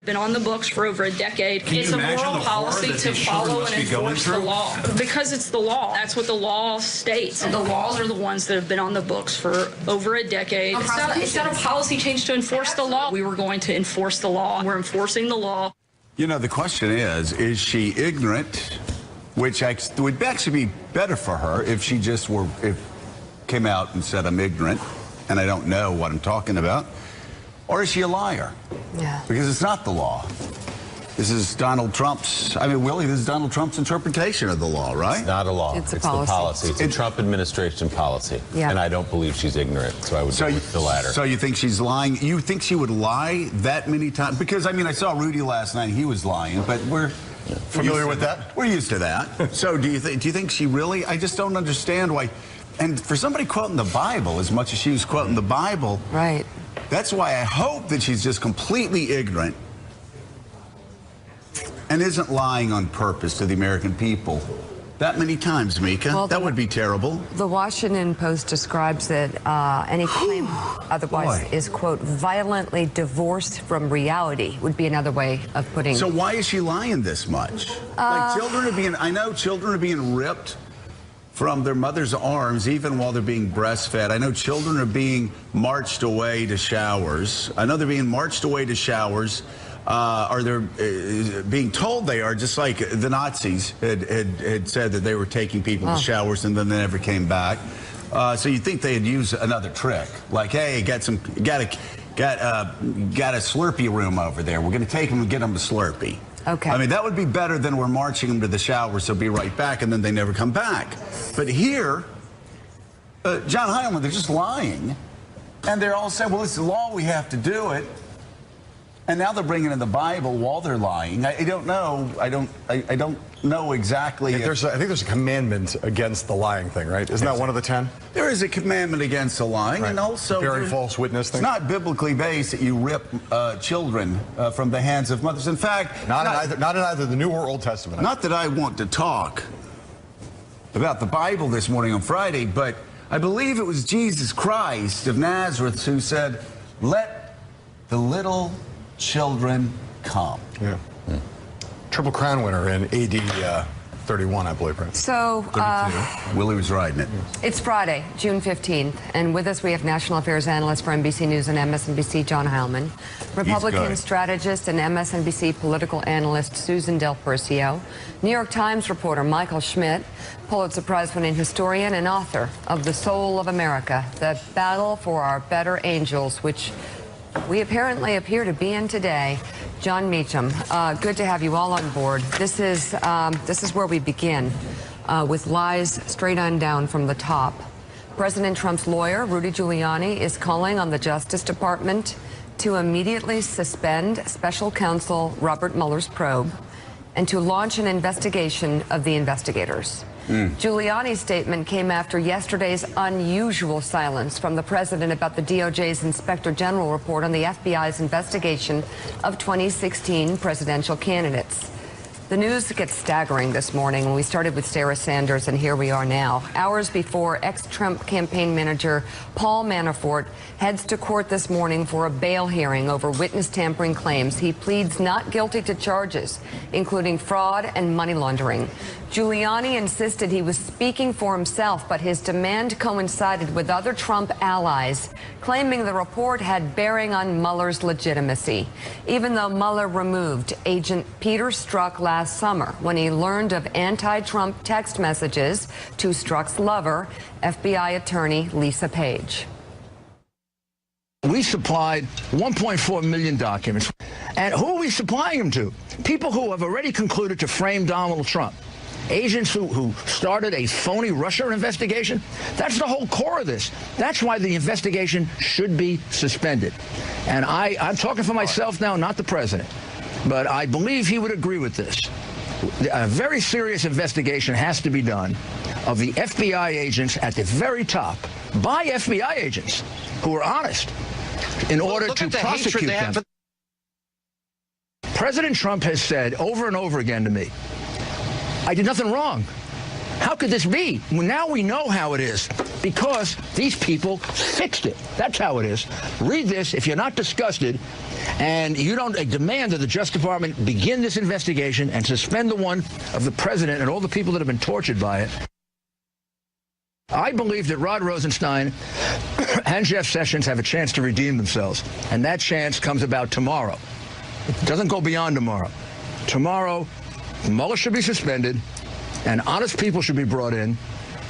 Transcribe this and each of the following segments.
been on the books for over a decade. It's a moral policy to follow and enforce the law. Because it's the law. That's what the law states. The laws are the ones that have been on the books for over a decade. It's not a policy change to enforce the law. We were going to enforce the law. We're enforcing the law. You know, the question is she ignorant? Which would actually be better for her if she just came out and said, I'm ignorant and I don't know what I'm talking about. Or is she a liar? Yeah. Because it's not the law. This is Donald Trump's, I mean, Willie, this is Donald Trump's interpretation of the law, right? It's not a law. It's a the policy. It's a Trump administration policy. Yeah. And I don't believe she's ignorant, so I would go with the latter. So you think she's lying? You think she would lie that many times? Because, I mean, I saw Rudy last night. He was lying, but we're familiar with that? We're used to that. So do you think she really? I just don't understand why. And for somebody quoting the Bible as much as she was quoting the Bible, right? That's why I hope that she's just completely ignorant and isn't lying on purpose to the American people that many times, Mika. Well, that would be terrible. The Washington Post describes that any claim otherwise is, quote, violently divorced from reality, would be another way of putting it. So why is she lying this much? Like children are being, I know children are being ripped from their mother's arms even while they're being breastfed. I know children are being marched away to showers. I know they're being marched away to showers. Or they're being told they are, just like the Nazis had said that they were taking people to showers and then they never came back. So you'd think they'd use another trick, like, hey, got a Slurpee room over there. We're going to take them and get them a Slurpee. Okay. I mean, that would be better than we're marching them to the showers, so be right back, and then they never come back. But here, John Heilemann, they're just lying, and they're all saying, well, it's the law, we have to do it. And now they're bringing in the Bible while they're lying. I don't know. I don't know exactly. I think there's a commandment against the lying thing, right? Isn't that one of the 10? There is a commandment against the lying, right. And also bearing false witness thing. It's not biblically based that you rip children from the hands of mothers. In fact, not in either the New or Old Testament. Not that I want to talk about the Bible this morning on Friday, but I believe it was Jesus Christ of Nazareth who said, "Let the little children come." Yeah. Triple Crown winner in AD 31, I believe, right? So, Willie was riding it. It's Friday, June 15th, and with us we have national affairs analyst for NBC News and MSNBC, John Heilemann, Republican strategist and MSNBC political analyst Susan Del Percio, New York Times reporter Michael Schmidt, Pulitzer Prize-winning historian and author of The Soul of America, The Battle for Our Better Angels, which we apparently appear to be in today. John Meacham, good to have you all on board. This is where we begin, with lies straight on down from the top. President Trump's lawyer, Rudy Giuliani, is calling on the Justice Department to immediately suspend special counsel Robert Mueller's probe and to launch an investigation of the investigators. Giuliani's statement came after yesterday's unusual silence from the president about the DOJ's Inspector General report on the FBI's investigation of 2016 presidential candidates. The news gets staggering this morning when we started with Sarah Sanders, and here we are now. Hours before, ex-Trump campaign manager Paul Manafort heads to court this morning for a bail hearing over witness tampering claims. He pleads not guilty to charges, including fraud and money laundering. Giuliani insisted he was speaking for himself, but his demand coincided with other Trump allies, claiming the report had bearing on Mueller's legitimacy, even though Mueller removed Agent Peter Strzok last summer when he learned of anti-Trump text messages to Strzok's lover, FBI attorney Lisa Page. We supplied 1.4 million documents. And who are we supplying them to? People who have already concluded to frame Donald Trump. Agents who started a phony Russia investigation. That's the whole core of this. That's why the investigation should be suspended. And I'm talking for myself now, not the president. But I believe he would agree with this. A very serious investigation has to be done of the FBI agents at the very top, by FBI agents who are honest, in order to prosecute them. President Trump has said over and over again to me, I did nothing wrong. How could this be? Well, now we know how it is, because these people fixed it. That's how it is. Read this if you're not disgusted, and you don't demand that the Justice Department begin this investigation and suspend the one of the president and all the people that have been tortured by it. I believe that Rod Rosenstein and Jeff Sessions have a chance to redeem themselves, and that chance comes about tomorrow. It doesn't go beyond tomorrow. Tomorrow, Mueller should be suspended, and honest people should be brought in,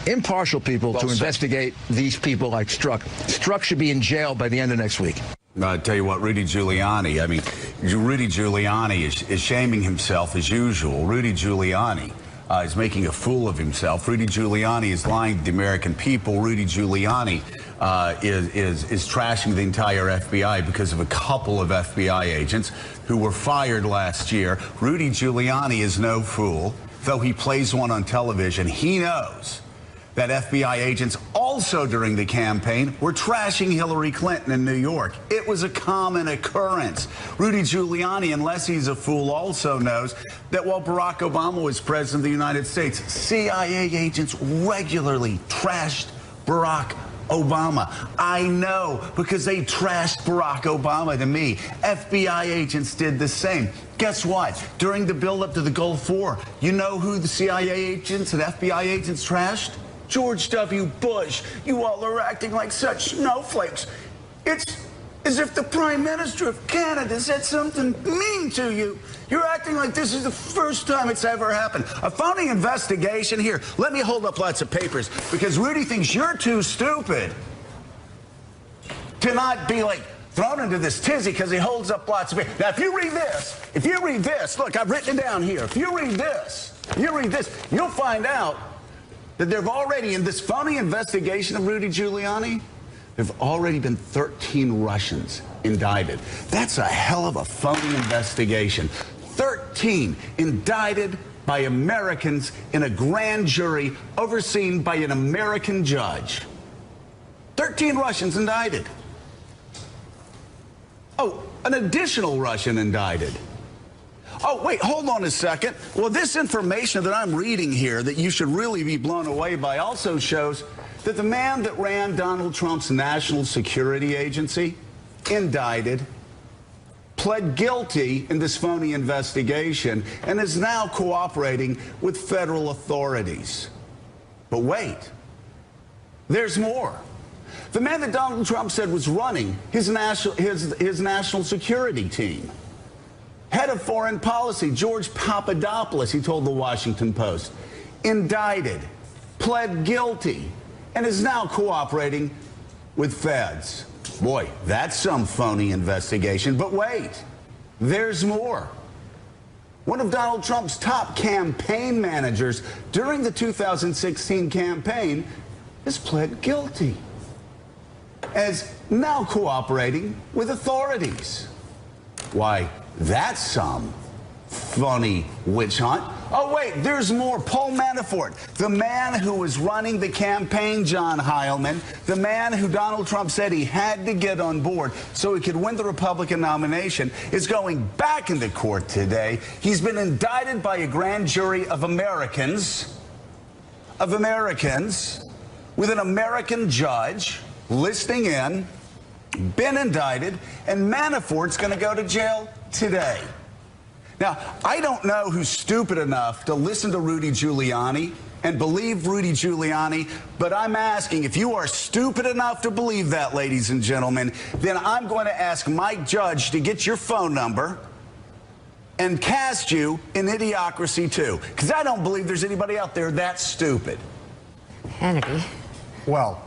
impartial people, to investigate these people like Strzok. Strzok should be in jail by the end of next week. I'll tell you what, Rudy Giuliani, Rudy Giuliani is shaming himself as usual. Rudy Giuliani is making a fool of himself. Rudy Giuliani is lying to the American people. Rudy Giuliani is trashing the entire FBI because of a couple of FBI agents who were fired last year. Rudy Giuliani is no fool. Though he plays one on television, he knows that FBI agents also during the campaign were trashing Hillary Clinton in New York. It was a common occurrence. Rudy Giuliani, unless he's a fool, also knows that while Barack Obama was president of the United States, CIA agents regularly trashed Barack Obama. I know, because they trashed Barack Obama to me. FBI agents did the same. Guess what? During the buildup to the Gulf War, you know who the CIA agents and FBI agents trashed? George W. Bush. You all are acting like such snowflakes. It's as if the Prime Minister of Canada said something mean to you. You're acting like this is the first time it's ever happened. A phony investigation here. Let me hold up lots of papers, because Rudy thinks you're too stupid to not be like thrown into this tizzy because he holds up lots of papers. Now, if you read this, look, I've written it down here. If you read this, you'll find out that there have already, in this phony investigation of Rudy Giuliani, there have already been 13 Russians indicted. That's a hell of a phony investigation. 13 indicted by Americans in a grand jury overseen by an American judge. 13 Russians indicted. Oh, an additional Russian indicted. Oh, wait, hold on a second. Well, this information that I'm reading here that you should really be blown away by also shows that the man that ran Donald Trump's National Security Agency, indicted, pled guilty in this phony investigation, and is now cooperating with federal authorities. But wait, there's more. The man that Donald Trump said was running his national security team, head of foreign policy, George Papadopoulos, he told the Washington Post, indicted, pled guilty, and is now cooperating with feds. Boy, that's some phony investigation. But wait, there's more. One of Donald Trump's top campaign managers during the 2016 campaign has pled guilty, as now cooperating with authorities. Why, that's some funny witch hunt. Oh, wait, there's more. Paul Manafort, the man who was running the campaign, John Heilman, the man who Donald Trump said he had to get on board so he could win the Republican nomination, is going back into court today. He's been indicted by a grand jury of Americans, with an American judge listening in, been indicted, and Manafort's going to go to jail today. Now, I don't know who's stupid enough to listen to Rudy Giuliani and believe Rudy Giuliani, but I'm asking, if you are stupid enough to believe that, ladies and gentlemen, then I'm going to ask Mike Judge to get your phone number and cast you in Idiocracy too, because I don't believe there's anybody out there that stupid. Hannity. Well,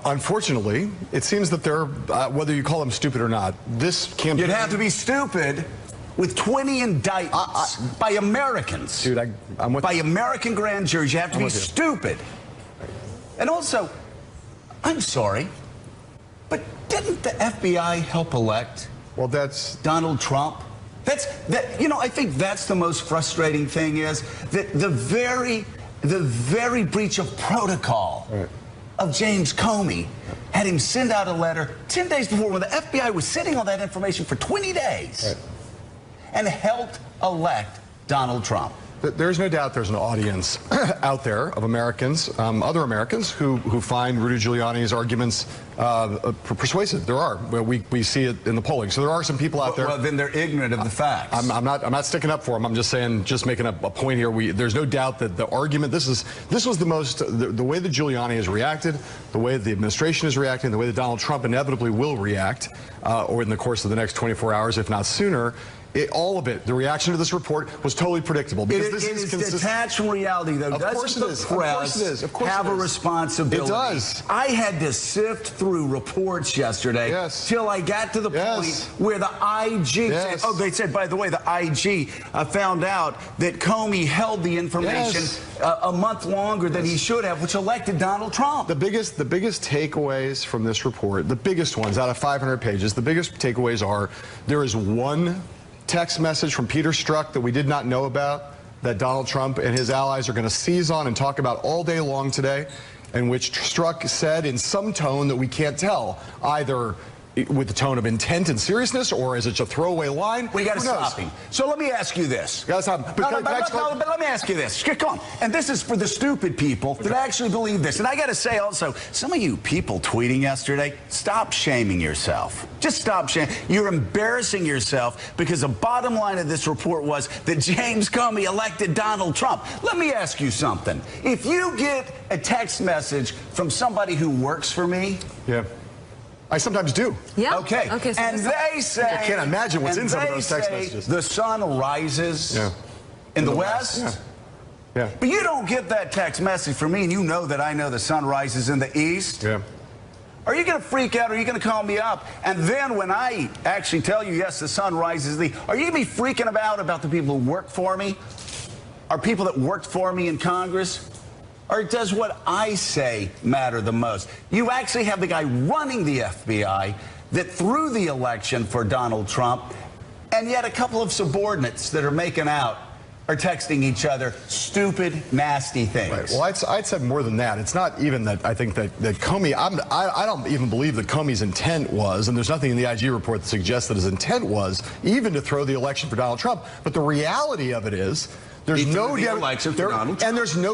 unfortunately, it seems that they're, whether you call them stupid or not, this campaign... You'd have to be stupid with 20 indictments by Americans. Dude, I'm with by American grand juries. You have to be stupid. And also, I'm sorry, but didn't the FBI help elect Donald Trump? I think that's the most frustrating thing, is that the very breach of protocol of James Comey had him send out a letter 10 days before, when the FBI was sitting on that information for 20 days and helped elect Donald Trump. There's no doubt there's an audience out there of Americans, other Americans, who find Rudy Giuliani's arguments persuasive. There are. We see it in the polling. So there are some people out there. Well, then they're ignorant of the facts. I'm not sticking up for them. I'm just saying, just making a point here. There's no doubt that the argument, this was the way that Giuliani has reacted, the way the administration is reacting, the way that Donald Trump inevitably will react, or in the course of the next 24 hours, if not sooner. All of it, the reaction to this report was totally predictable. Because this is detached from reality, though. Of course it is. Doesn't the press have a responsibility? It does. I had to sift through reports yesterday till I got to the point where the IG said, they said, by the way, the IG found out that Comey held the information a month longer than he should have, which elected Donald Trump. The biggest takeaways from this report, the biggest ones out of 500 pages, the biggest takeaways are there is one text message from Peter Strzok that we did not know about, that Donald Trump and his allies are going to seize on and talk about all day long today, in which Strzok said in some tone that we can't tell, either with the tone of intent and seriousness, or is it a throwaway line? We got to stop him. So let me ask you this. But let me ask you this. Come on. And this is for the stupid people that actually believe this. And I got to say also, some of you people tweeting yesterday, stop shaming yourself. Just stop shaming. You're embarrassing yourself, because the bottom line of this report was that James Comey elected Donald Trump. Let me ask you something. If you get a text message from somebody who works for me, I sometimes do. Yeah. Okay. So and they say, I can't imagine what's in some of those text messages. The sun rises in the west. But you don't get that text message from me, and you know that I know the sun rises in the east. Are you going to freak out? Or are you going to call me up? And then when I actually tell you, yes, the sun rises, are you going to be freaking about the people who work for me? Are people that worked for me in Congress? Or does what I say matter the most? You actually have the guy running the FBI that threw the election for Donald Trump, and yet a couple of subordinates that are making out are texting each other stupid, nasty things. Right. Well, I'd said more than that. It's not even that I think that Comey, I don't even believe that Comey's intent was, and there's nothing in the IG report that suggests that his intent was even to throw the election for Donald Trump. But the reality of it is, there's no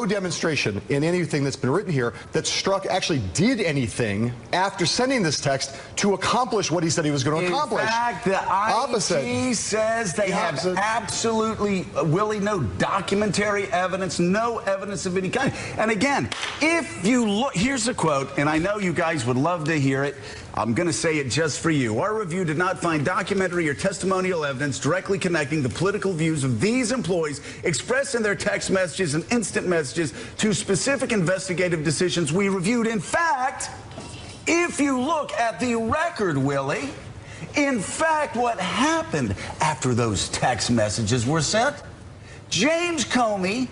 demonstration in anything that's been written here that Strzok actually did anything after sending this text to accomplish what he said he was going to accomplish. In fact, the IG says they have absolutely, Willie, no documentary evidence, no evidence of any kind. And again, if you look, here's a quote, and I know you guys would love to hear it. I'm going to say it just for you. Our review did not find documentary or testimonial evidence directly connecting the political views of these employees expressed in their text messages and instant messages to specific investigative decisions we reviewed. In fact, if you look at the record, Willie, in fact, what happened after those text messages were sent, James Comey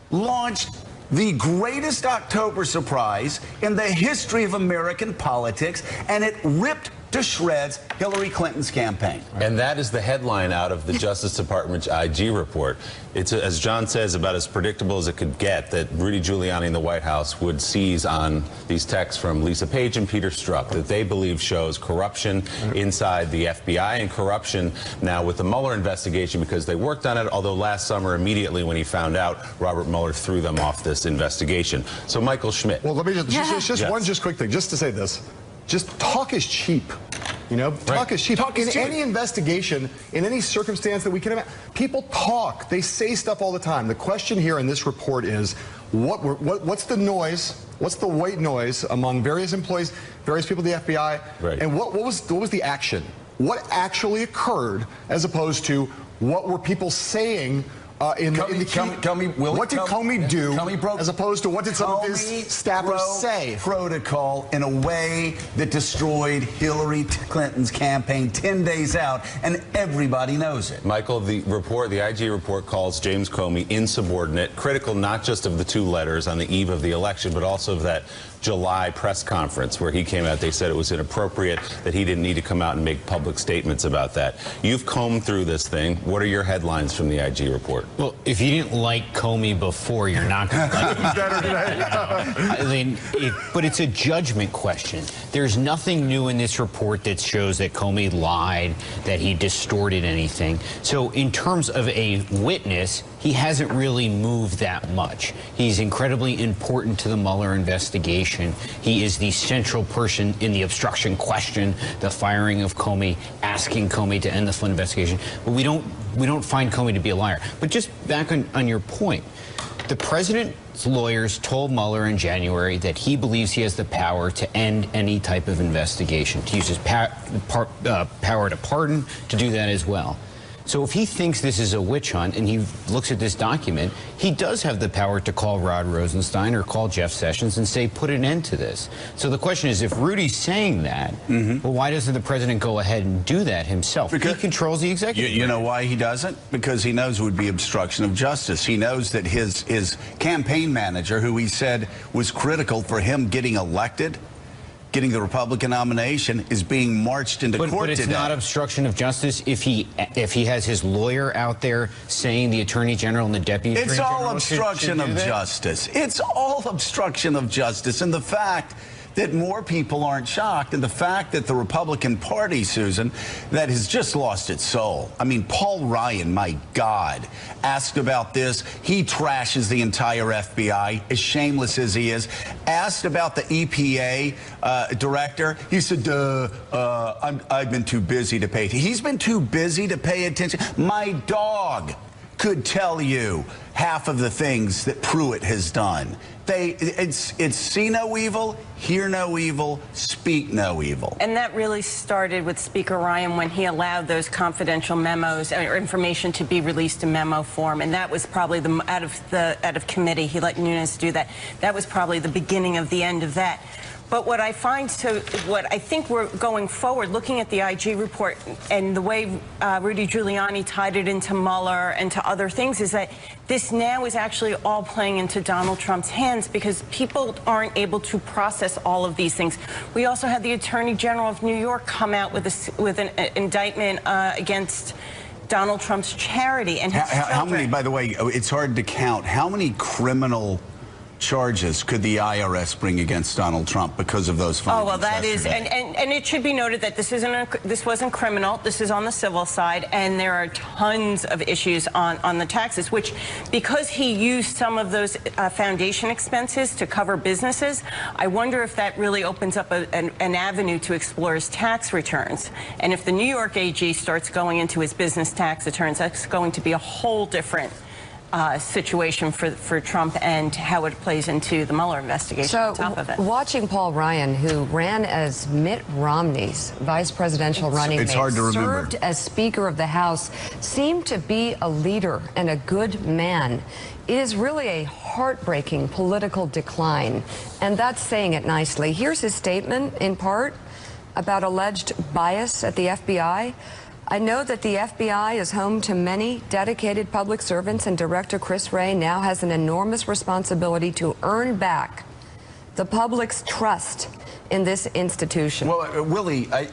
launched the greatest October surprise in the history of American politics, and it ripped to shreds Hillary Clinton's campaign. And that is the headline out of the Justice Department's IG report. It's, as John says, about as predictable as it could get that Rudy Giuliani in the White House would seize on these texts from Lisa Page and Peter Strzok that they believe shows corruption inside the FBI and corruption now with the Mueller investigation, because they worked on it, although last summer, immediately when he found out, Robert Mueller threw them off this investigation. So Michael Schmidt. Well, let me just quick thing, just to say this. Just talk is cheap. You know, talk is cheap. In any investigation, in any circumstance that we can imagine, people talk. They say stuff all the time. The question here in this report is, what's the noise? What's the white noise among various employees, various people at the FBI? Right. And what was the action? What actually occurred, as opposed to what were people saying? What did Comey do, as opposed to what did some of his staffers say? Protocol in a way that destroyed Hillary Clinton's campaign 10 days out, and everybody knows it. Michael, the IG report calls James Comey insubordinate, critical not just of the two letters on the eve of the election, but also of that July press conference where he came out. They said it was inappropriate, that he didn't need to come out and make public statements about that. You've combed through this thing. What are your headlines from the IG report? Well, if you didn't like Comey before, you're not going to like him. Better today. I mean, but it's a judgment question. There's nothing new in this report that shows that Comey lied, that he distorted anything. So in terms of a witness, he hasn't really moved that much. He's incredibly important to the Mueller investigation. He is the central person in the obstruction question, the firing of Comey, asking Comey to end the Flynn investigation. But we don't find Comey to be a liar. But just back on your point, the president's lawyers told Mueller in January that he believes he has the power to end any type of investigation, to use his power to pardon, to do that as well. So if he thinks this is a witch hunt and he looks at this document, he does have the power to call Rod Rosenstein or call Jeff Sessions and say, put an end to this. So the question is, if Rudy's saying that, well, why doesn't the president go ahead and do that himself? Because he controls the executive. You know why he doesn't? Because he knows it would be obstruction of justice. He knows that his campaign manager, who he said was critical for him getting elected, getting the Republican nomination, is being marched into court But it's today. not obstruction of justice if he has his lawyer out there saying the Attorney General and the Deputy Attorney General It's all obstruction of justice. It's all obstruction of justice. And the fact that more people aren't shocked, and the fact that the Republican Party, Susan, that has just lost its soul. I mean, Paul Ryan, my God, asked about this. He trashes the entire FBI, as shameless as he is. Asked about the EPA director. He said, I've been too busy to pay attention. He's been too busy to pay attention. My dog could tell you half of the things that Pruitt has done. It's see no evil, hear no evil, speak no evil. And that really started with Speaker Ryan when he allowed those confidential memos or information to be released in memo form, and that was probably out of committee. He let Nunes do that. That was probably the beginning of the end of that. But what I think we're going forward, looking at the IG report and the way Rudy Giuliani tied it into Mueller and to other things, is that this now is actually all playing into Donald Trump's hands because people aren't able to process all of these things. We also had the Attorney General of New York come out with an indictment against Donald Trump's charity and his how many, by the way, it's hard to count, how many criminal charges could the IRS bring against Donald Trump because of those findings? Oh, well, that yesterday? and it should be noted that this wasn't criminal. This is on the civil side, and there are tons of issues on the taxes, which, because he used some of those foundation expenses to cover businesses, I wonder if that really opens up an avenue to explore his tax returns. And if the New York AG starts going into his business tax returns, that's going to be a whole different situation for Trump and how it plays into the Mueller investigation on top of it. Watching Paul Ryan, who ran as Mitt Romney's vice presidential running mate, hard to remember, served as Speaker of the House, seemed to be a leader and a good man. It is really a heartbreaking political decline, and that's saying it nicely. Here's his statement, in part, about alleged bias at the FBI. I know that the FBI is home to many dedicated public servants, and Director Chris Wray now has an enormous responsibility to earn back the public's trust in this institution. Well, Willie, I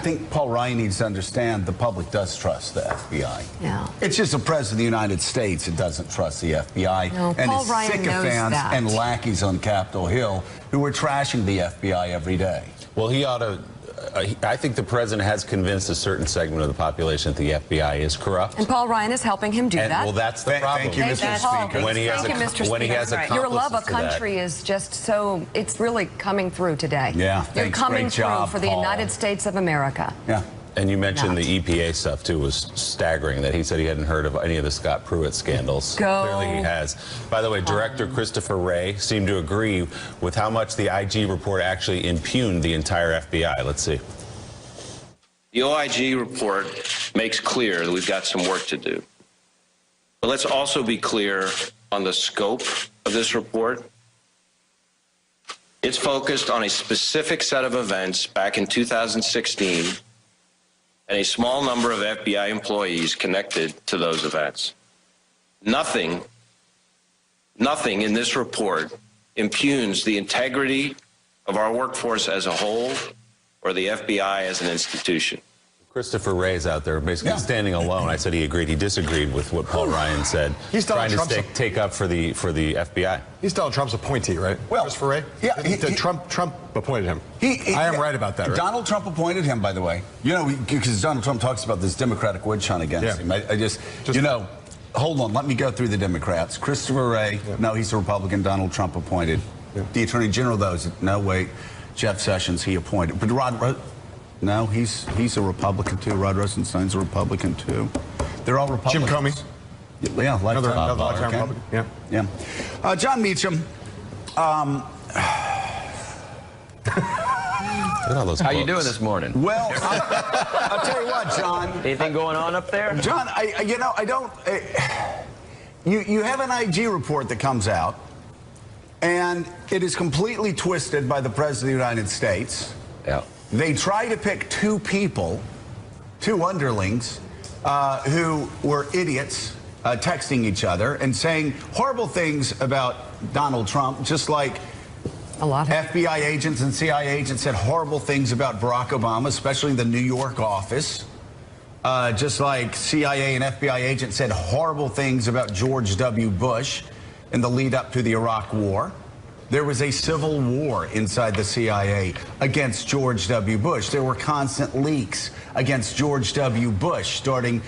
think Paul Ryan needs to understand the public does trust the FBI. Yeah. It's just the President of the United States that doesn't trust the FBI. No, and Paul his Ryan knows sycophants that. and lackeys on Capitol Hill who are trashing the FBI every day. Well, he ought to... I think the president has convinced a certain segment of the population that the FBI is corrupt. And Paul Ryan is helping him do that. Well, that's the problem. Thank you, Mr. Speaker. When he has Your love of accomplices to that. country is just so, it's really coming through today. Yeah, You're thanks. coming Great through job, for the Paul. United States of America. Yeah. And you mentioned the EPA stuff, too, was staggering, that he said he hadn't heard of any of the Scott Pruitt scandals. Clearly he has. By the way, Director Christopher Wray seemed to agree with how much the IG report actually impugned the entire FBI. Let's see. The OIG report makes clear that we've got some work to do. But let's also be clear on the scope of this report. It's focused on a specific set of events back in 2016 and a small number of FBI employees connected to those events. Nothing in this report impugns the integrity of our workforce as a whole or the FBI as an institution. Christopher Wray's out there basically standing alone. I said he agreed. He disagreed with what Paul Ryan said. He's trying to take up for the FBI. He's Donald Trump's appointee, right? Well, Christopher Wray? Yeah. Trump appointed him. I am right about that, right? Donald Trump appointed him, by the way. You know, because Donald Trump talks about this Democratic witch hunt against him. I just, you know, hold on. Let me go through the Democrats. Christopher Wray, no, he's a Republican. Donald Trump appointed. The Attorney General, though, no, wait. Jeff Sessions, he appointed. But no, he's a Republican, too. Rod Rosenstein's a Republican, too. They're all Republicans. Jim Comey? Yeah, another Republican. Yeah. John Meacham. How you doing this morning? Well, I'll tell you what, John. Anything going on up there? John, I don't... you have an IG report that comes out, and it is completely twisted by the President of the United States. Yeah. They try to pick two people, two underlings, who were idiots, texting each other and saying horrible things about Donald Trump, just like a lot of FBI agents and CIA agents said horrible things about Barack Obama, especially in the New York office. Just like CIA and FBI agents said horrible things about George W. Bush in the lead up to the Iraq War. There was a civil war inside the CIA against George W. Bush. There were constant leaks against George W. Bush starting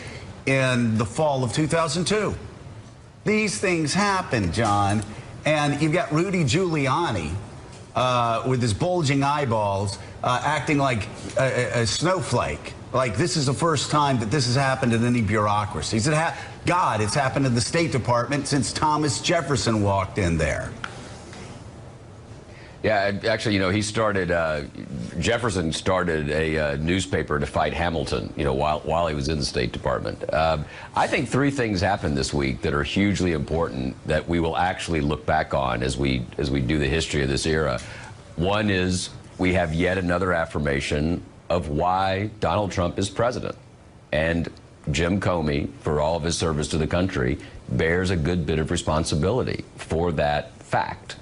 in the fall of 2002. These things happen, John, and you've got Rudy Giuliani with his bulging eyeballs acting like a snowflake. Like this is the first time that this has happened in any bureaucracy. God, it's happened in the State Department since Thomas Jefferson walked in there. Yeah, actually, you know, Jefferson started a newspaper to fight Hamilton, you know, while he was in the State Department. I think three things happened this week that are hugely important that we will actually look back on as we do the history of this era. One is we have yet another affirmation of why Donald Trump is president. And Jim Comey, for all of his service to the country, bears a good bit of responsibility for that fact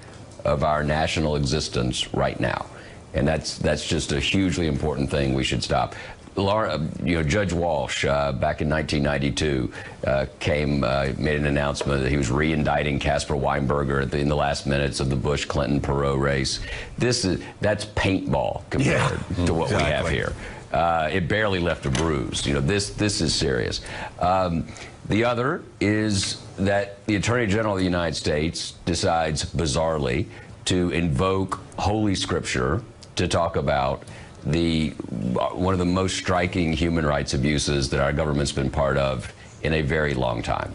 of our national existence right now. And that's just a hugely important thing we should stop. Judge Walsh, back in 1992, made an announcement that he was re-indicting Casper Weinberger in the last minutes of the Bush-Clinton-Perot race. That's paintball compared to what we have here. It barely left a bruise. You know, this is serious. The other is that the Attorney General of the United States decides, bizarrely, to invoke Holy Scripture to talk about one of the most striking human rights abuses that our government's been part of in a very long time.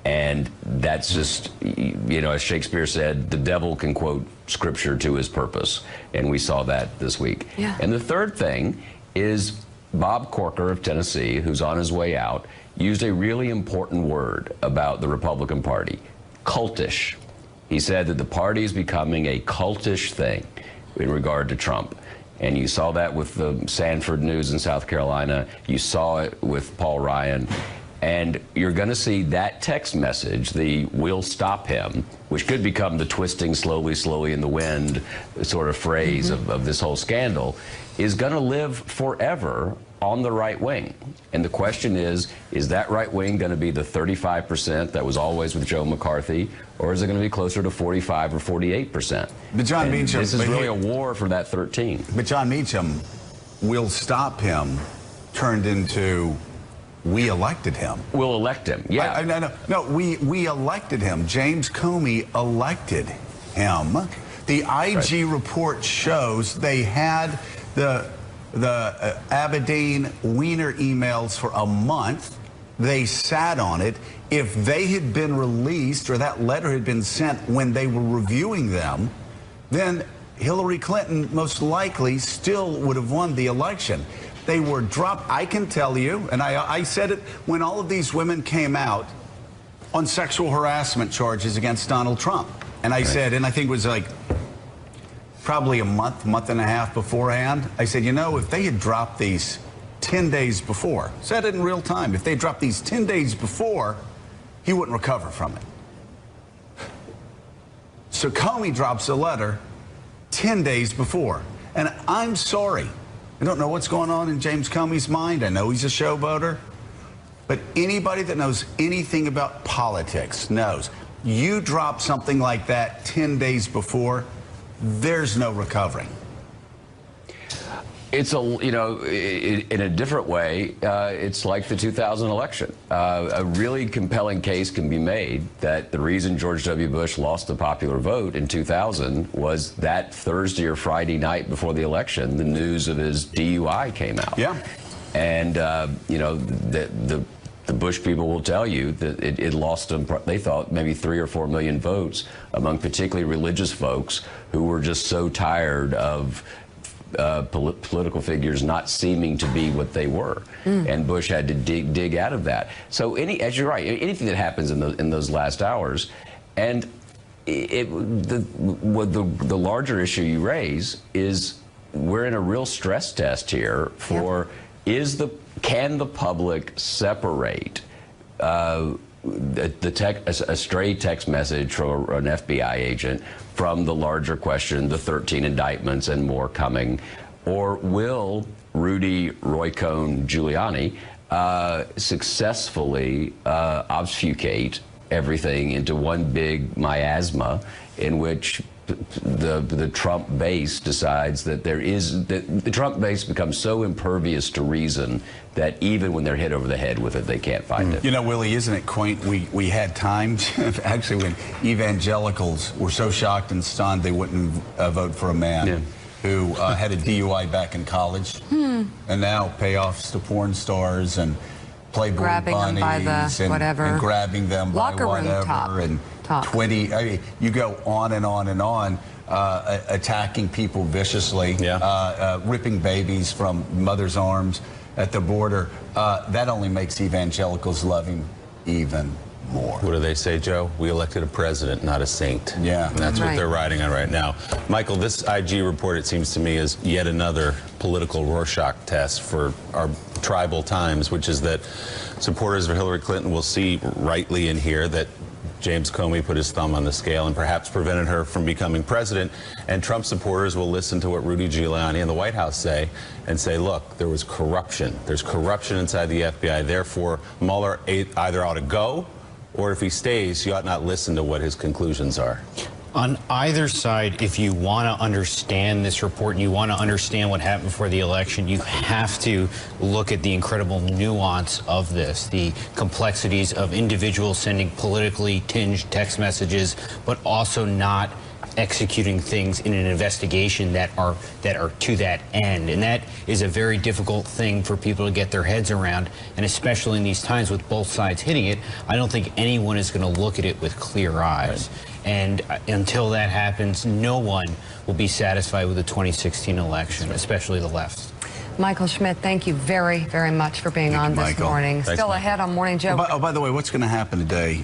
And that's just, you know, as Shakespeare said, the devil can quote Scripture to his purpose. And we saw that this week. Yeah. And the third thing is Bob Corker of Tennessee, who's on his way out, used a really important word about the Republican Party, cultish. He said that the party is becoming a cultish thing in regard to Trump. And you saw that with the Sanford News in South Carolina. You saw it with Paul Ryan. And you're going to see that text message, the "we'll stop him," which could become the twisting slowly in the wind sort of phrase of this whole scandal, is going to live forever on the right wing. And the question is that right wing going to be the 35% that was always with Joe McCarthy, or is it going to be closer to 45 or 48%? But John Meacham, this is really a war for that 13. But John Meacham, "we'll stop him" turned into "we elected him." We'll elect him. Yeah. No, we elected him. James Comey elected him. The IG report shows they had the Abedin Wiener emails for a month. They sat on it. If they had been released or that letter had been sent when they were reviewing them, then Hillary Clinton most likely still would have won the election. They were dropped. I can tell you, and I said it when all of these women came out on sexual harassment charges against Donald Trump. And I said, and I think it was like probably a month and a half beforehand, I said, you know, if they had dropped these 10 days before, said it in real time, if they dropped these 10 days before, he wouldn't recover from it. So Comey drops a letter 10 days before. And I'm sorry, I don't know what's going on in James Comey's mind. I know he's a showboater. But anybody that knows anything about politics knows you drop something like that 10 days before, there's no recovering. It's in a different way, it's like the 2000 election. A really compelling case can be made that the reason George W. Bush lost the popular vote in 2000 was that Thursday or Friday night before the election, the news of his DUI came out. Yeah. And, the Bush people will tell you that it lost them, they thought, maybe 3 or 4 million votes among particularly religious folks who were just so tired of political figures not seeming to be what they were, and Bush had to dig out of that. So as you're right, anything that happens in those last hours, and the larger issue you raise is we're in a real stress test here for can the public separate a stray text message from an FBI agent from the larger question, the 13 indictments and more coming? Or will Rudy Roy-Cohn Giuliani successfully obfuscate everything into one big miasma in which the Trump base decides that the Trump base becomes so impervious to reason that even when they're hit over the head with it, they can't find it. You know, Willie, isn't it quaint? We had times, actually, when evangelicals were so shocked and stunned they wouldn't vote for a man who had a DUI back in college, and now payoffs to porn stars and Playboy grabbing bunnies them by the whatever, and grabbing them locker by whatever, room top. 20. I mean, you go on and on and on. Attacking people viciously, ripping babies from mothers' arms at the border. That only makes evangelicals love him even more. What do they say, Joe? We elected a president, not a saint. Yeah. And that's what they're riding on right now. Michael, this IG report, it seems to me, is yet another political Rorschach test for our tribal times, which is that supporters of Hillary Clinton will see rightly in here that James Comey put his thumb on the scale and perhaps prevented her from becoming president. And Trump supporters will listen to what Rudy Giuliani and the White House say and say, look, there was corruption. There's corruption inside the FBI. Therefore, Mueller either ought to go, or if he stays, you ought not listen to what his conclusions are. On either side, if you want to understand this report and you want to understand what happened before the election, you have to look at the incredible nuance of this, the complexities of individuals sending politically tinged text messages, but also not executing things in an investigation that are to that end. And that is a very difficult thing for people to get their heads around. And especially in these times with both sides hitting it, I don't think anyone is going to look at it with clear eyes. Right. And until that happens, no one will be satisfied with the 2016 election, especially the left. Michael Schmidt, thank you very, very much for being on this morning. Thanks, Still ahead on Morning Joe. By the way, what's going to happen today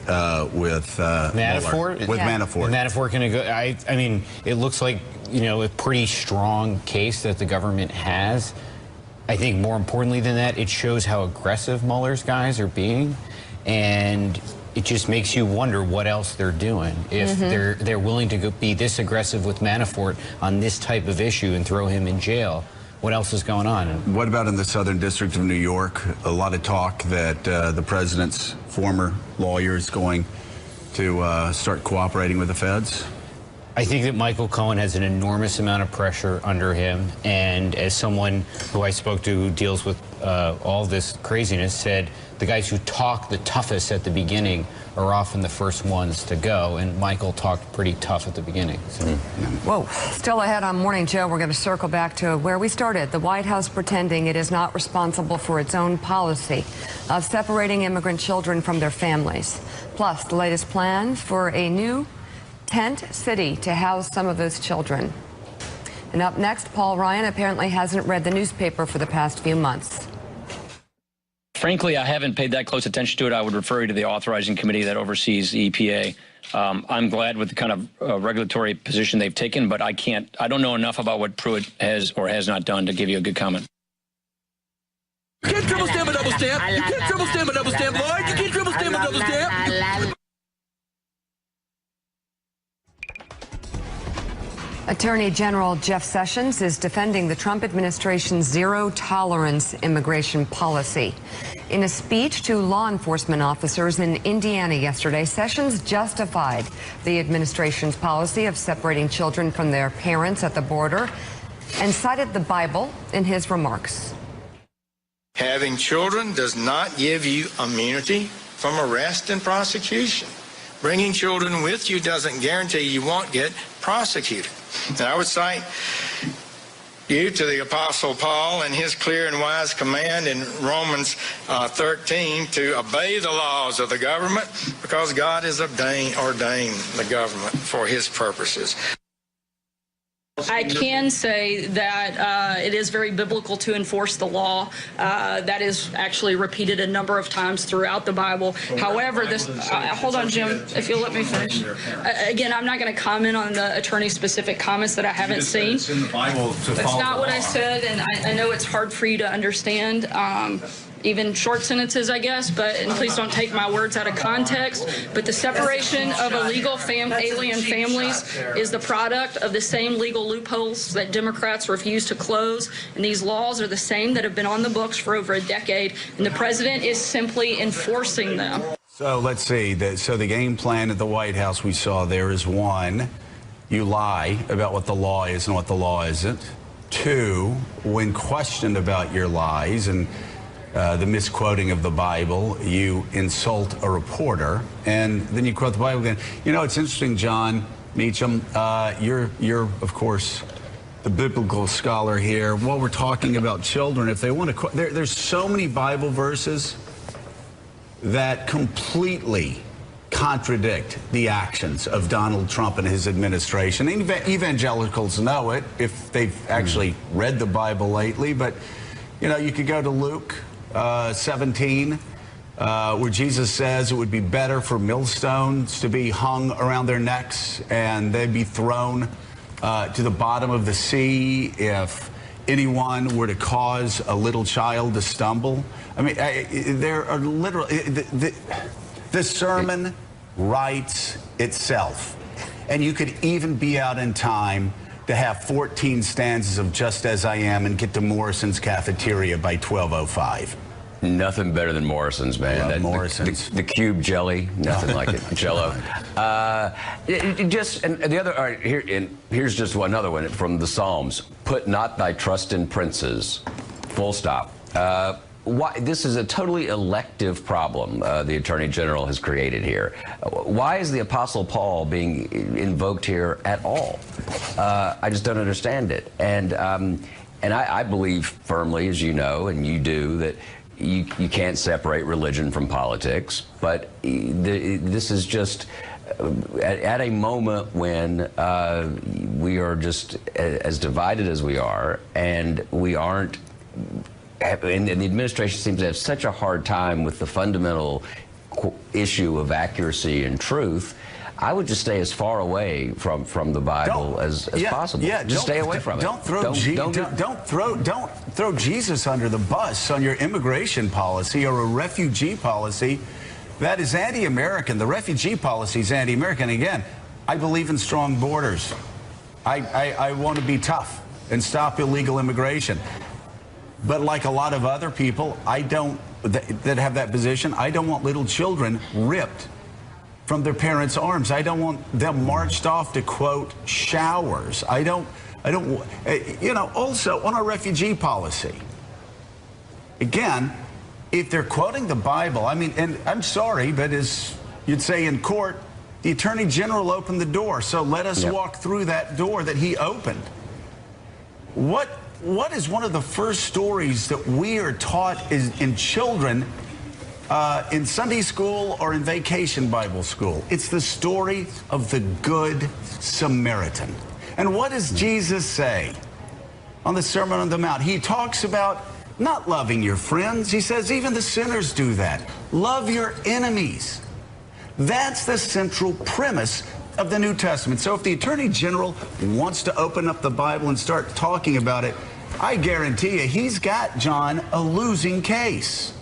with Manafort? Mueller? With Manafort. Manafort going to go? I mean, it looks like, a pretty strong case that the government has. I think more importantly than that, it shows how aggressive Mueller's guys are being, and it just makes you wonder what else they're doing. If they're willing to be this aggressive with Manafort on this type of issue and throw him in jail, what else is going on? What about in the Southern District of New York? A lot of talk that the president's former lawyer is going to start cooperating with the feds. I think that Michael Cohen has an enormous amount of pressure under him, and as someone who I spoke to who deals with all this craziness said, the guys who talk the toughest at the beginning are often the first ones to go, and Michael talked pretty tough at the beginning. So. Whoa. Still ahead on Morning Joe, we're going to circle back to where we started. The White House pretending it is not responsible for its own policy of separating immigrant children from their families. Plus, the latest plans for a new tent city to house some of those children. And up next, Paul Ryan apparently hasn't read the newspaper for the past few months. Frankly, I haven't paid that close attention to it. I would refer you to the authorizing committee that oversees the EPA. I'm glad with the kind of regulatory position they've taken, but I don't know enough about what Pruitt has or has not done to give you a good comment. You can't triple stamp a double stamp. You can't triple stamp a double stamp, Lloyd. You can't triple stamp a double stamp. Attorney General Jeff Sessions is defending the Trump administration's zero-tolerance immigration policy. In a speech to law enforcement officers in Indiana yesterday, Sessions justified the administration's policy of separating children from their parents at the border and cited the Bible in his remarks. Having children does not give you immunity from arrest and prosecution. Bringing children with you doesn't guarantee you won't get prosecuted. And I would cite you to the Apostle Paul and his clear and wise command in Romans 13 to obey the laws of the government because God has ordained the government for his purposes. I can say that it is very biblical to enforce the law. That is actually repeated a number of times throughout the Bible. However, this hold on, Jim, if you'll let me finish. Again, I'm not going to comment on the attorney's specific comments that I haven't seen. It's in the Bible to That's not what I said, and I know it's hard for you to understand. Even short sentences, I guess, and please don't take my words out of context, but the separation of illegal alien families is the product of the same legal loopholes that Democrats refuse to close, and these laws are the same that have been on the books for over a decade, and the president is simply enforcing them. So let's see. So the game plan at the White House we saw there is 1, you lie about what the law is and what the law isn't. 2, when questioned about your lies and the misquoting of the Bible, you insult a reporter, and then you quote the Bible again. You know, it's interesting, John Meacham, you're of course the biblical scholar here. While we're talking about children, if they want to, there's so many Bible verses that completely contradict the actions of Donald Trump and his administration. Evangelicals know it if they've actually read the Bible lately, but you know, you could go to Luke 17, where Jesus says it would be better for millstones to be hung around their necks and they'd be thrown to the bottom of the sea if anyone were to cause a little child to stumble. I mean, there are literally, the sermon writes itself. And you could even be out in time to have 14 stanzas of Just As I Am and get to Morrison's Cafeteria by 12:05. Nothing better than Morrison's, man. Love Morrison's. The cube jelly, nothing like it. Jello. And the other, all right, here's just another one from the Psalms. Put not thy trust in princes. Full stop. This is a totally elective problem the Attorney General has created here. Why is the Apostle Paul being invoked here at all? I just don't understand it. And I believe firmly, as you know, and you do, that you can't separate religion from politics. But this is just at a moment when we are just as divided as we are, and we aren't. And the administration seems to have such a hard time with the fundamental issue of accuracy and truth. I would just stay as far away from the Bible as possible. Yeah, just stay away from it. Don't throw Jesus under the bus on your immigration policy or a refugee policy that is anti-American. The refugee policy is anti-American. Again, I believe in strong borders. I want to be tough and stop illegal immigration. But like a lot of other people, that have that position, I don't want little children ripped from their parents' arms. I don't want them marched off to, quote, showers. I don't, you know, also on our refugee policy, again, if they're quoting the Bible, I mean, and I'm sorry, but as you'd say in court, the Attorney General opened the door, so let us walk through that door that he opened. What is one of the first stories that we are taught in children in Sunday school or in vacation Bible school? It's the story of the Good Samaritan. And what does Jesus say on the Sermon on the Mount? He talks about not loving your friends. He says even the sinners do that. Love your enemies. That's the central premise of the New Testament. So if the Attorney General wants to open up the Bible and start talking about it, I guarantee you he's got, John, a losing case.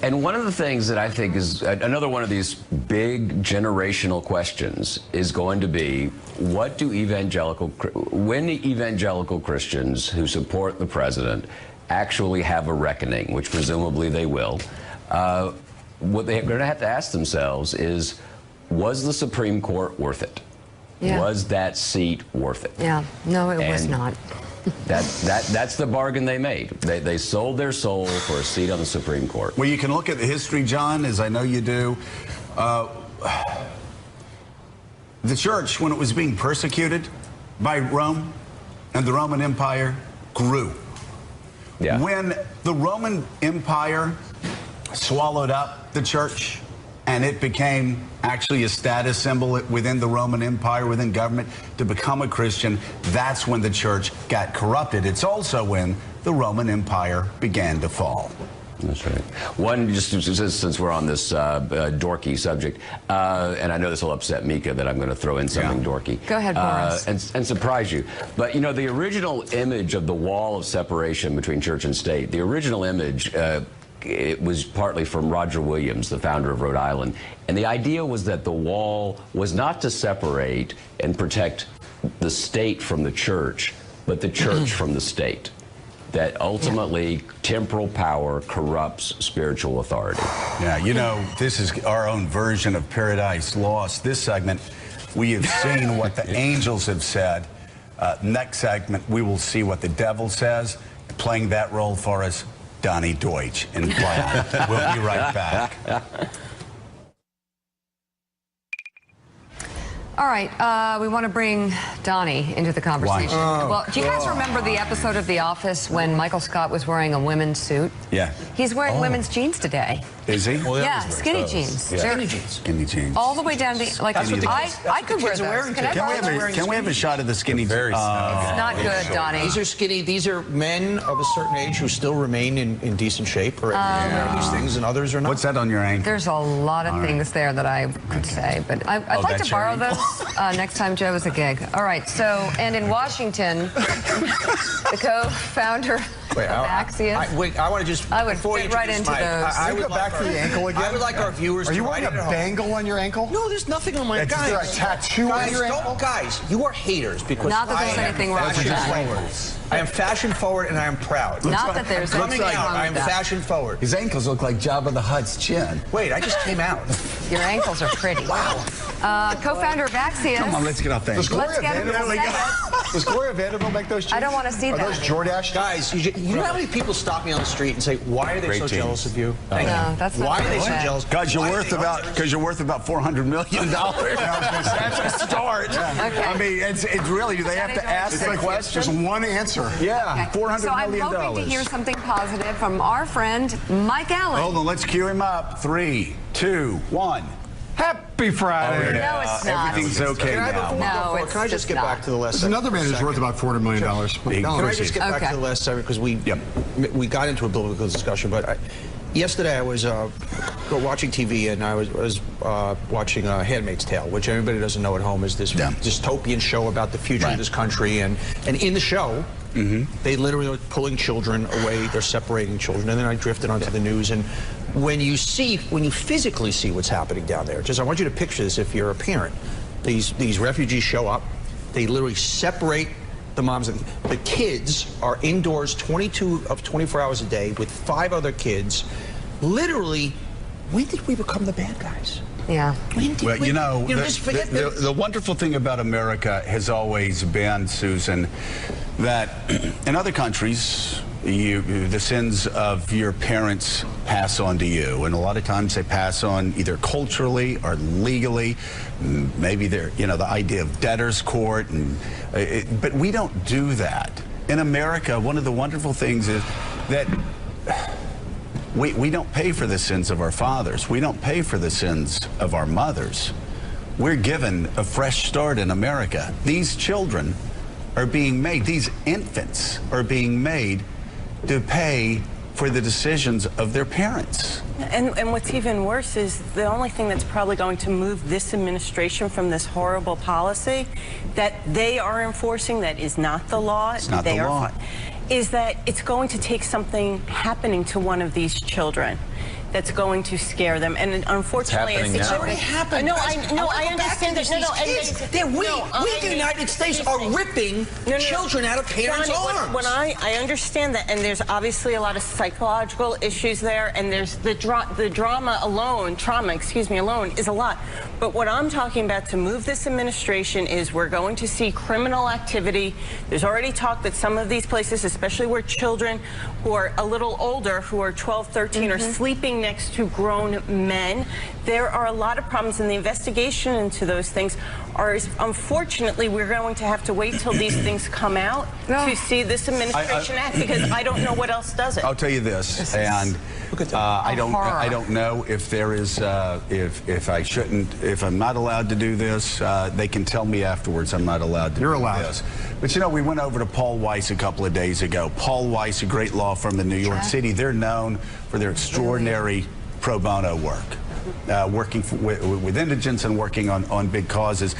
And one of the things that I think is another one of these big generational questions is going to be, when evangelical Christians who support the president actually have a reckoning, which presumably they will, what they're going to have to ask themselves is, was the Supreme Court worth it? Yeah. Was that seat worth it? Yeah, no, it was not. That's the bargain they made. They sold their soul for a seat on the Supreme Court. Well, you can look at the history, John, as I know you do. The church, when it was being persecuted by Rome and the Roman Empire, grew. Yeah. When the Roman Empire swallowed up the church and it became actually a status symbol within the Roman Empire, within government, to become a Christian, that's when the church got corrupted. It's also when the Roman Empire began to fall. That's right. One, just since we're on this dorky subject, and I know this will upset Mika that I'm going to throw in something dorky. Go ahead, Boris. And surprise you. But, you know, the original image of the wall of separation between church and state, the original image, it was partly from Roger Williams, the founder of Rhode Island. And the idea was that the wall was not to separate and protect the state from the church, but the church from the state. That ultimately temporal power corrupts spiritual authority. Yeah, you know, this is our own version of Paradise Lost. This segment, we have seen what the angels have said. Next segment, we will see what the devil says. Playing that role for us, Donnie Deutsch in Plaid. We'll be right back. All right, we want to bring Donnie into the conversation. Well, do you guys remember the episode of The Office when Michael Scott was wearing a women's suit? Yeah. He's wearing women's jeans today. Is he? Well, yeah, skinny jeans. Yeah. Skinny jeans. Skinny jeans. All the way down to, like, I could wear those. Can we have a shot of the skinny jeans? It's not good, Donnie. These are skinny. These are men of a certain age who still remain in decent shape or wearing these things, and others are not. What's that on your ankle? There's a lot of things there that I could say, but I'd like to borrow those next time Joe is a gig. All right, so, and in Washington, the co-founder of Axios. I want to just, I would fit right into those. I would go back to the ankle again. I would like our viewers to write it at Are you wearing a bangle on your ankle? No, there's nothing on my Is there a tattoo on your ankle? Guys, you are haters because not that there's anything wrong with that. I am fashion forward and I am proud. Not that there's anything wrong with that. I am fashion forward. His ankles look like Jabba the Hutt's chin. Wait, I just came out. Your ankles are pretty. Wow. Co-founder of Axios. Come on, let's get off that. Does Gloria Vanderbilt make those jeans? I don't want to see that. Are those Jordache? Guys, you know how many people stop me on the street and say, why are they so jealous of you? No, that's not why are they so jealous? Because you're worth about $400 million. That's a start. Okay. I mean, it's really, do they have to ask that question? Just one answer. Yeah, $400 million. So I'm hoping to hear something positive from our friend Mike Allen. Hold on, let's cue him up. 3, 2, 1. Happy Friday. No, it's not. Everything's okay now. Can I just get back to the last segment? There's another man who's worth about $400 million. Can I just get back to the last segment? Because we got into a biblical discussion, but yesterday I was watching TV and I was watching Handmaid's Tale, which everybody doesn't know at home is this dystopian show about the future of this country. And in the show, they literally are pulling children away. They're separating children. And then I drifted onto the news. And when you physically see what's happening down there, I want you to picture this if you're a parent. These refugees show up. They literally separate the moms. The kids are indoors 22 of 24 hours a day with 5 other kids. Literally, when did we become the bad guys? Yeah. Well, you know, the wonderful thing about America has always been, Susan, that in other countries, the sins of your parents pass on to you, and a lot of times they pass on either culturally or legally. Maybe they're, the idea of debtor's court, but we don't do that. In America, one of the wonderful things is that we don't pay for the sins of our fathers. We don't pay for the sins of our mothers. We're given a fresh start in America. These children are being made, these infants are being made to pay for the decisions of their parents. And what's even worse is the only thing that's probably going to move this administration from this horrible policy that they are enforcing, that is not the law. It's not the law. Is that it's going to take something happening to one of these children that's going to scare them. And unfortunately, it's already happened. No, I understand that. We, the United States, are ripping children out of parents' arms. When I understand that, and there's obviously a lot of psychological issues there, and there's the trauma alone is a lot. But what I'm talking about to move this administration is we're going to see criminal activity. There's already talk that some of these places, especially where children who are a little older, who are 12, 13, are sleeping next to grown men. There are a lot of problems, and the investigation into those things are, unfortunately, we're going to have to wait till these things come out to see this administration act, because I don't know what else does it. I'll tell you this, and I don't know if there is, if I'm not allowed to do this, they can tell me afterwards I'm not allowed to do this. But you know, we went over to Paul Weiss a couple of days ago. Paul Weiss, a great law firm in New York City. They're known for their extraordinary pro bono work, working with indigents and working on big causes.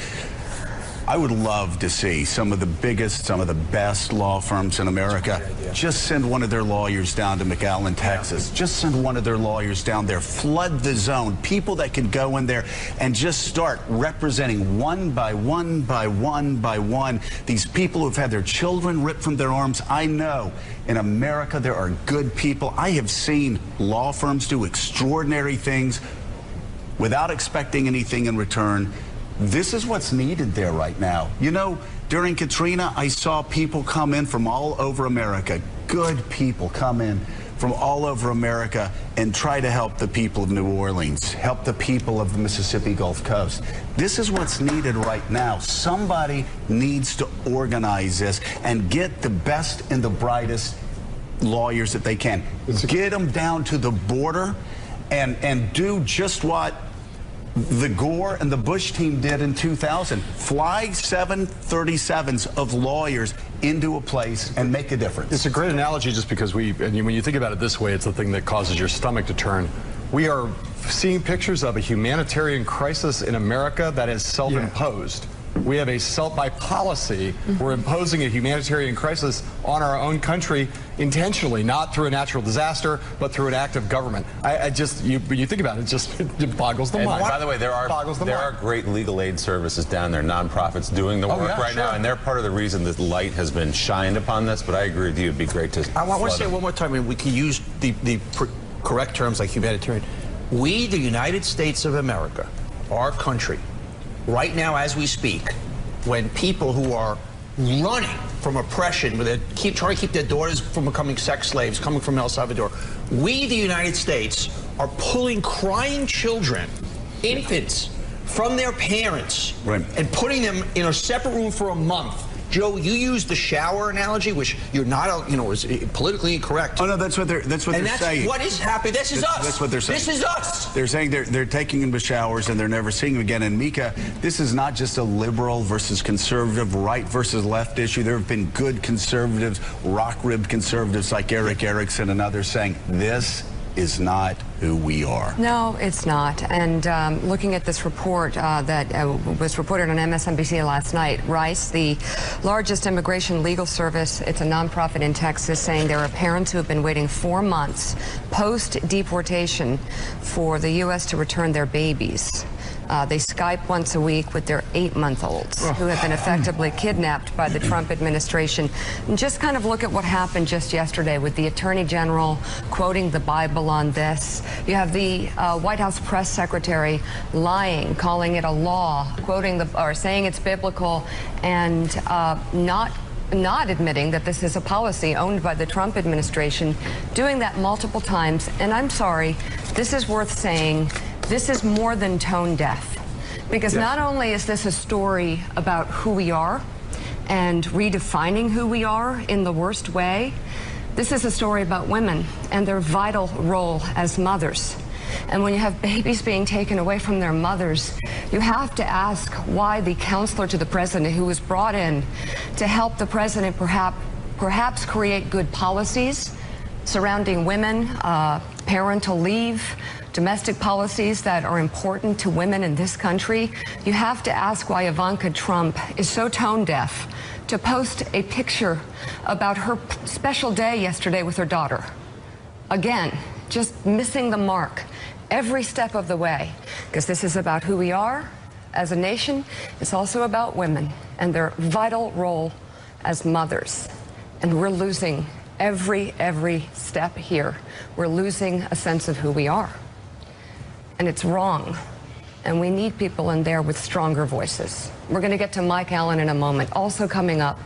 I would love to see some of the biggest, some of the best law firms in America just send one of their lawyers down to McAllen, Texas. Just send one of their lawyers down there. Flood the zone. People that could go in there and just start representing one by one by one by one these people who've had their children ripped from their arms. I know in America there are good people. I have seen law firms do extraordinary things without expecting anything in return. This is what's needed there right now. You know, during Katrina, I saw people come in from all over America, good people come in from all over America and try to help the people of New Orleans, help the people of the Mississippi Gulf Coast. This is what's needed right now. Somebody needs to organize this and get the best and the brightest lawyers that they can. Get them down to the border and do just what the Gore and the Bush team did in 2000. Fly 737s of lawyers into a place and make a difference. It's a great analogy just because when you think about it this way, it's the thing that causes your stomach to turn. We are seeing pictures of a humanitarian crisis in America that is self-imposed. We have by policy, we're imposing a humanitarian crisis on our own country intentionally, not through a natural disaster, but through an act of government. When you think about it, it boggles the mind. By the way, there are great legal aid services down there, nonprofits doing the work now, and they're part of the reason that light has been shined upon this, but I agree with you, it'd be great to I want to say one more time, we can use the correct terms like humanitarian. We, the United States of America, our country, right now as we speak, when people who are running from oppression, trying to keep their daughters from becoming sex slaves, coming from El Salvador, we, the United States, are pulling crying children, infants, from their parents and putting them in a separate room for a month. Joe, you used the shower analogy, which you're not, is politically incorrect. Oh no, that's what they're saying. What is happening? This is us. That's what they're saying. This is us. They're saying they're taking them to showers and they're never seeing them again. And Mika, this is not just a liberal versus conservative, right versus left issue. There have been good conservatives, rock-ribbed conservatives like Eric Erickson and others saying this is not who we are. No, it's not. And looking at this report that was reported on MSNBC last night, Rice, the largest immigration legal service, it's a nonprofit in Texas, saying there are parents who have been waiting 4 months post-deportation for the U.S. to return their babies. They Skype once a week with their 8-month-olds who have been effectively kidnapped by the Trump administration. And just kind of look at what happened just yesterday with the Attorney General quoting the Bible on this. You have the White House press secretary lying, calling it a law, saying it's biblical, and not admitting that this is a policy owned by the Trump administration, doing that multiple times. And I'm sorry, this is worth saying. This is more than tone deaf, because not only is this a story about who we are and redefining who we are in the worst way, this is a story about women and their vital role as mothers. And when you have babies being taken away from their mothers, you have to ask why the counselor to the president, who was brought in to help the president perhaps create good policies surrounding women, parental leave, domestic policies that are important to women in this country, you have to ask why Ivanka Trump is so tone deaf to post a picture about her special day yesterday with her daughter. Again, just missing the mark every step of the way, because this is about who we are as a nation. It's also about women and their vital role as mothers. And we're losing every step here. We're losing a sense of who we are. And it's wrong. And we need people in there with stronger voices. We're going to get to Mike Allen in a moment. Also coming up,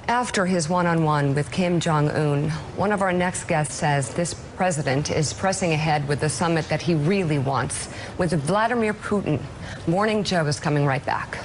after his one-on-one with Kim Jong-un, one of our next guests says this president is pressing ahead with the summit that he really wants with Vladimir Putin. Morning Joe is coming right back.